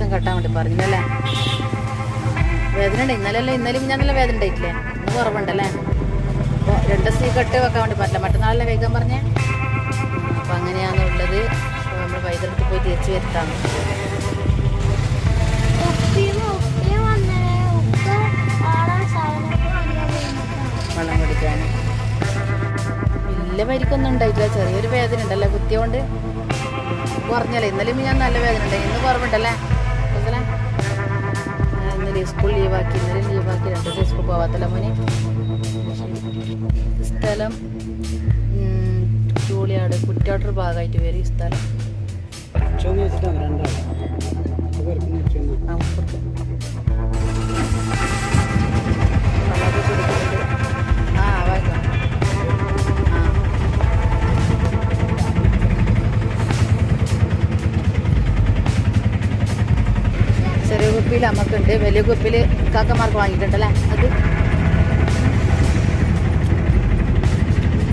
ദിവസം കെട്ടാൻ വേണ്ടി പറഞ്ഞല്ലേ. വേദന ഉണ്ട് ഇന്നലെയും ഞാൻ നല്ല വേദന ഉണ്ടായിട്ടില്ലേ, ഇന്ന് കുറവുണ്ടല്ലേ. അപ്പോൾ 2 ദിവസം കെട്ട് വെക്കാൻ വേണ്ടി പറ്റില്ല, മറ്റന്നാളല്ലേ കഴിക്കാൻ പറഞ്ഞേ. അപ്പം അങ്ങനെയാണുള്ളത്. നമ്മൾ വൈദ്യുതി പോയി തിരിച്ച് വരുത്താണ്. വെള്ളം കുടിക്കാൻ വലിയ പരിക്കൊന്നും ഉണ്ടായിട്ടില്ല, ചെറിയൊരു വേദന ഉണ്ടല്ലേ കുത്തിയോണ്ട്. കുറഞ്ഞല്ലേ, ഇന്നലെയും ഞാൻ നല്ല വേദന ഉണ്ടായി, ഇന്ന് കുറവുണ്ടല്ലേ. ഇന്നലെ സ്കൂൾ ലീവാക്കി, ഇന്നലെ ലീവാക്കി, 2 ദിവസം സ്കൂൾ പോവാത്തല്ല മോനെ. സ്ഥലം ചൂളിയാട് കുറ്റാട്ടൂർ ഭാഗമായിട്ട് വരും ഈ സ്ഥലം. ചെറിയ കുപ്പിയിൽ നമുക്കുണ്ട്, വലിയ കുപ്പിയിൽ കാക്കമാർക്ക് വാങ്ങിയിട്ടുണ്ടല്ലേ. അത്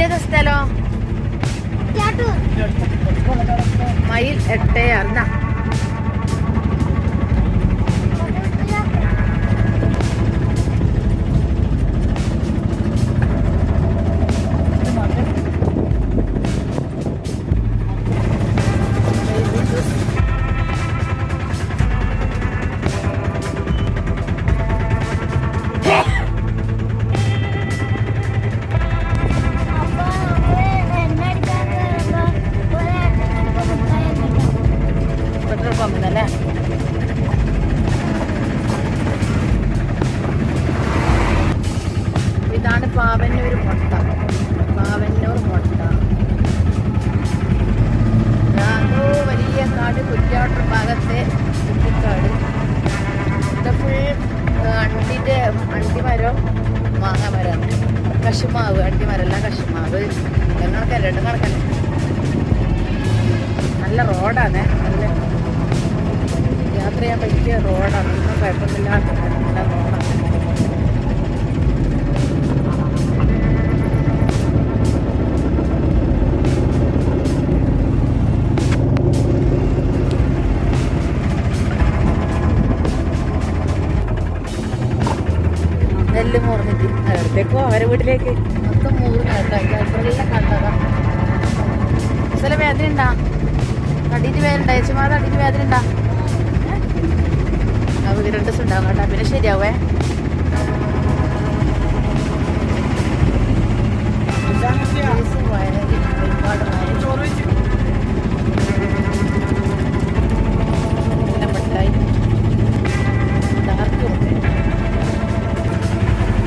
ഏതാ സ്ഥലം? മൈൽ 8 പമ്പല്ലേ. ഇതാണ് പാവന്നൂർ മുട്ട. വലിയ കാട് കുറ്റാട്ടൂർ ഭാഗത്തെ കുറ്റിക്കാട്. ഇത് ഫുൾ അണ്ടിമരം മാങ്ങമരമാണ്. കശുമാവ്, അണ്ടിമരമല്ല കശുമാവ്. കണക്കല്ല, 2 കണക്കല്ല. നല്ല റോഡാണ്, നല്ല യാത്ര ചെയ്യാൻ പറ്റിയ റോഡാണ്. ഒന്നും കുഴപ്പമില്ലാത്ത നല്ല റോഡാണ്. നെല്ല് മുറിഞ്ഞിട്ട് എവിടത്തേക്കോ അവരെ വീട്ടിലേക്ക് മൊത്തം മൂന്ന് എല്ലാം കണ്ടതാ. ചില വേദന ഉണ്ടാ, തടിയിട്ട് വേദന ഉണ്ടാ, ചേച്ചിമാർ തടിയിട്ട് വേദന ഉണ്ടാ. നമുക്ക് 2 ദിവസം ഉണ്ടാവും കേട്ടോ, പിന്നെ ശരിയാവേ.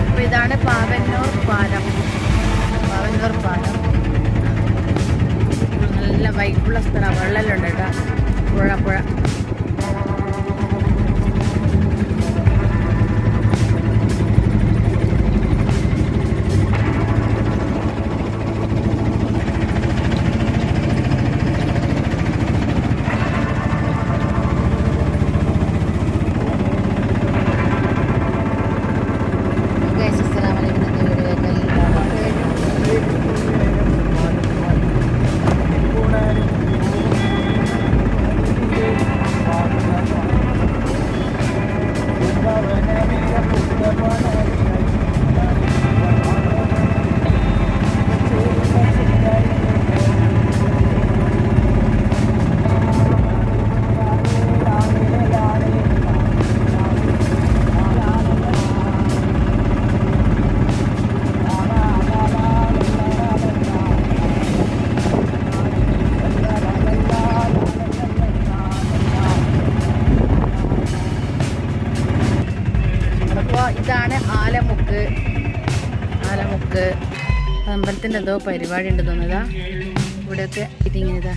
അപ്പൊ ഇതാണ് പാവന്നൂർ പാലം. നല്ല വൈബുള്ള സ്ഥലമാണ്, വെള്ളമെല്ലാം ഉണ്ട് കേട്ടോ. പുഴ ഇതാണ് ആലമുക്ക്. അമ്പലത്തിൻ്റെ എന്തോ പരിപാടി ഉണ്ട് തോന്നുന്നതാ. ഇവിടെയൊക്കെ ഇതിങ്ങനെ ഇതാ.